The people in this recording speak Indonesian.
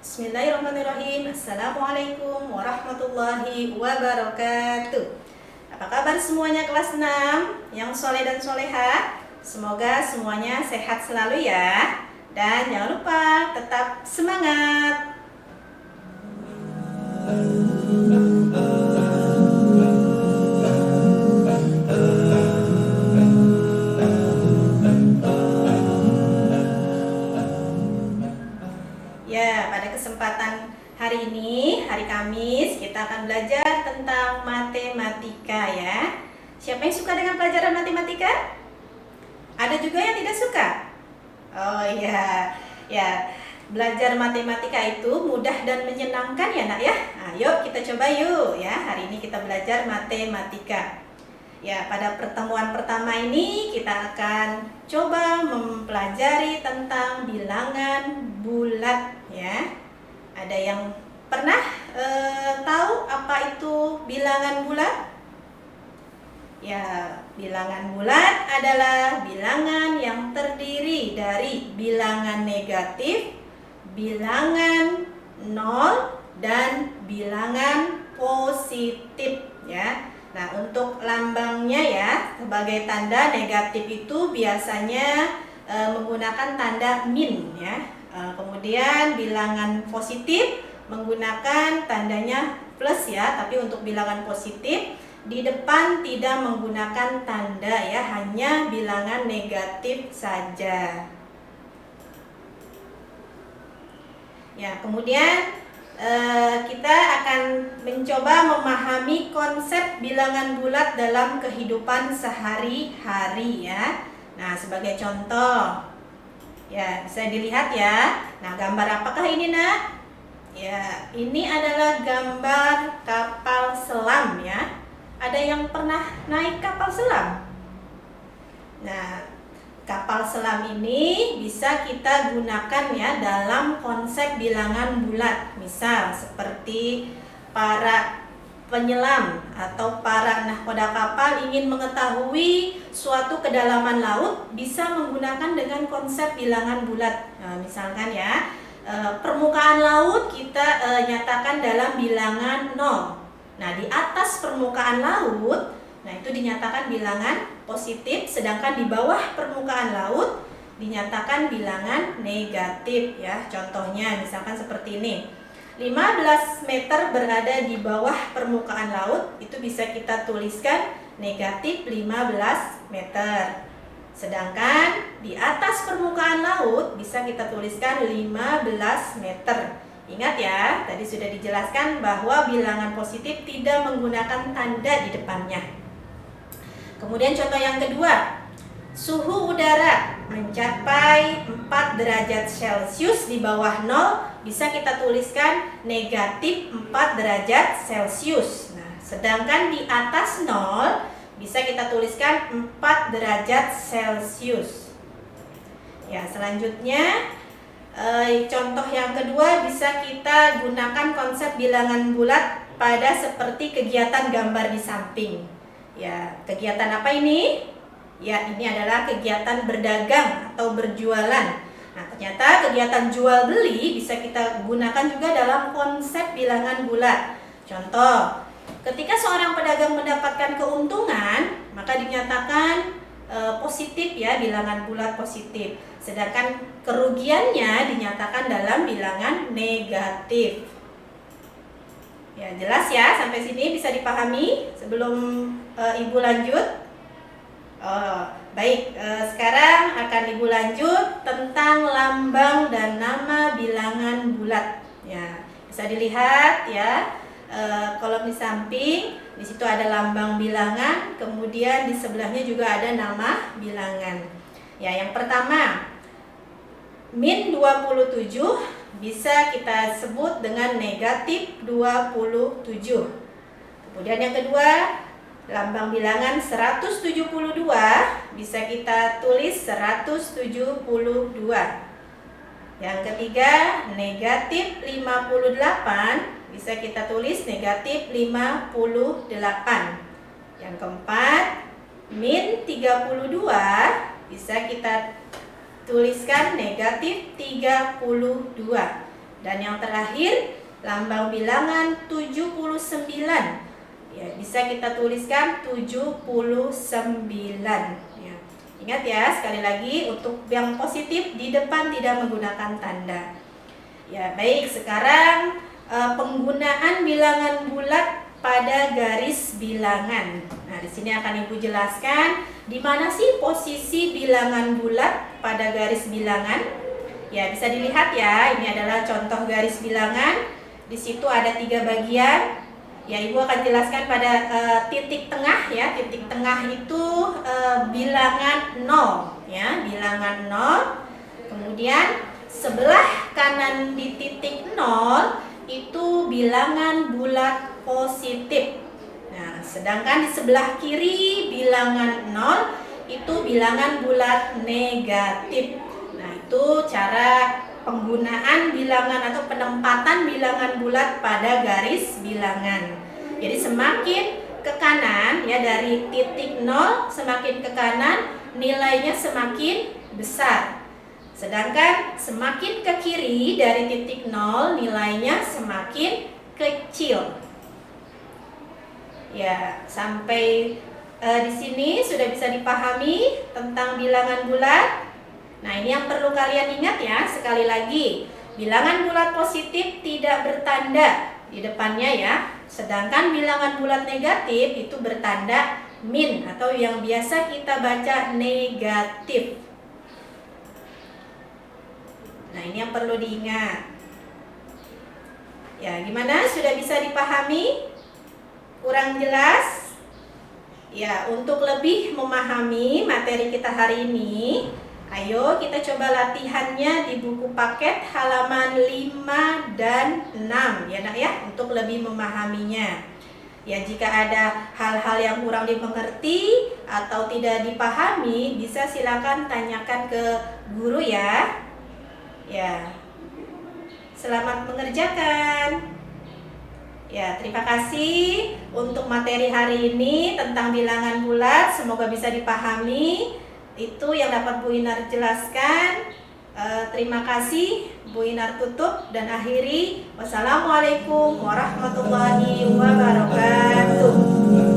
Bismillahirrahmanirrahim. Assalamualaikum warahmatullahi wabarakatuh. Apa kabar semuanya kelas 6 yang soleh dan soleha? Semoga semuanya sehat selalu ya. Dan jangan lupa tetap semangat. Ya, pada kesempatan hari ini, hari Kamis, kita akan belajar tentang matematika ya. Siapa yang suka dengan pelajaran matematika? Ada juga yang tidak suka? Oh iya, ya. Belajar matematika itu mudah dan menyenangkan ya nak ya. Ayo kita coba yuk ya. Hari ini kita belajar matematika. Ya, pada pertemuan pertama ini kita akan coba mempelajari tentang bilangan bulat ya. Ada yang pernah tahu apa itu bilangan bulat? Ya, bilangan bulat adalah bilangan yang terdiri dari bilangan negatif, bilangan nol, dan bilangan positif ya. Nah, untuk lambangnya ya, sebagai tanda negatif itu biasanya menggunakan tanda min ya. Kemudian bilangan positif menggunakan tandanya plus ya, tapi untuk bilangan positif di depan tidak menggunakan tanda ya, hanya bilangan negatif saja. Ya, kemudian kita akan mencoba memahami konsep bilangan bulat dalam kehidupan sehari-hari ya. Nah, sebagai contoh, ya bisa dilihat ya. Nah, gambar apakah ini nak? Ya, ini adalah gambar kapal selam ya. Ada yang pernah naik kapal selam? Nah, kapal selam ini bisa kita gunakan ya dalam konsep bilangan bulat. Misal seperti para penyelam atau para nahkoda kapal ingin mengetahui suatu kedalaman laut, bisa menggunakan dengan konsep bilangan bulat. Nah, misalkan ya, permukaan laut kita nyatakan dalam bilangan 0. Nah, di atas permukaan laut, nah itu dinyatakan bilangan positif, sedangkan di bawah permukaan laut dinyatakan bilangan negatif ya. Contohnya misalkan seperti ini. 15 meter berada di bawah permukaan laut, itu bisa kita tuliskan negatif 15 meter. Sedangkan di atas permukaan laut bisa kita tuliskan 15 meter. Ingat ya, tadi sudah dijelaskan bahwa bilangan positif tidak menggunakan tanda di depannya. Kemudian contoh yang kedua, suhu udara mencapai 4 derajat Celcius di bawah 0, bisa kita tuliskan negatif 4 derajat Celcius. Nah, sedangkan di atas 0 bisa kita tuliskan 4 derajat Celcius. Ya, selanjutnya contoh yang kedua bisa kita gunakan konsep bilangan bulat pada seperti kegiatan gambar di samping. Ya, kegiatan apa ini? Ya, ini adalah kegiatan berdagang atau berjualan. Nah, ternyata kegiatan jual beli bisa kita gunakan juga dalam konsep bilangan bulat. Contoh, ketika seorang pedagang mendapatkan keuntungan, maka dinyatakan positif ya, bilangan bulat positif. Sedangkan kerugiannya dinyatakan dalam bilangan negatif. Ya, jelas ya, sampai sini bisa dipahami sebelum Ibu lanjut. Baik, sekarang akan Ibu lanjut tentang lambang dan nama bilangan bulat. Ya, bisa dilihat ya, kolom di samping, di situ ada lambang bilangan, kemudian di sebelahnya juga ada nama bilangan. Ya, yang pertama, min 27 bisa kita sebut dengan negatif 27. Kemudian yang kedua, lambang bilangan 172 bisa kita tulis 172. Yang ketiga, negatif 58 bisa kita tulis negatif 58. Yang keempat, min 32 bisa kita tuliskan negatif 32. Dan yang terakhir, lambang bilangan 79. Ya, bisa kita tuliskan 79. Ya. Ingat ya, sekali lagi untuk yang positif di depan tidak menggunakan tanda. Ya, baik, sekarang penggunaan bilangan bulat pada garis bilangan. Nah, di sini akan Ibu jelaskan di mana sih posisi bilangan bulat pada garis bilangan. Ya, bisa dilihat ya, ini adalah contoh garis bilangan. Di situ ada 3 bagian. Ya, Ibu akan jelaskan pada titik tengah ya. Titik tengah itu bilangan 0 ya, bilangan 0. Kemudian sebelah kanan di titik 0 itu bilangan bulat positif. Nah, sedangkan di sebelah kiri bilangan 0 itu bilangan bulat negatif. Nah, itu cara penggunaan bilangan atau penempatan bilangan bulat pada garis bilangan. Jadi semakin ke kanan ya, dari titik 0 semakin ke kanan nilainya semakin besar. Sedangkan semakin ke kiri dari titik 0 nilainya semakin kecil. Ya, sampai di sini sudah bisa dipahami tentang bilangan bulat. Nah, ini yang perlu kalian ingat ya, sekali lagi. Bilangan bulat positif tidak bertanda di depannya ya. Sedangkan bilangan bulat negatif itu bertanda min atau yang biasa kita baca negatif. Nah, ini yang perlu diingat. Ya, gimana? Sudah bisa dipahami? Kurang jelas? Ya, untuk lebih memahami materi kita hari ini, ayo kita coba latihannya di buku paket halaman 5 dan 6 ya Nak ya, untuk lebih memahaminya. Ya, jika ada hal-hal yang kurang dimengerti atau tidak dipahami, bisa silakan tanyakan ke guru ya. Ya. Selamat mengerjakan. Ya, terima kasih untuk materi hari ini tentang bilangan bulat, semoga bisa dipahami. Itu yang dapat Bu Inar jelaskan. Terima kasih. Bu Inar tutup dan akhiri. Wassalamualaikum warahmatullahi wabarakatuh.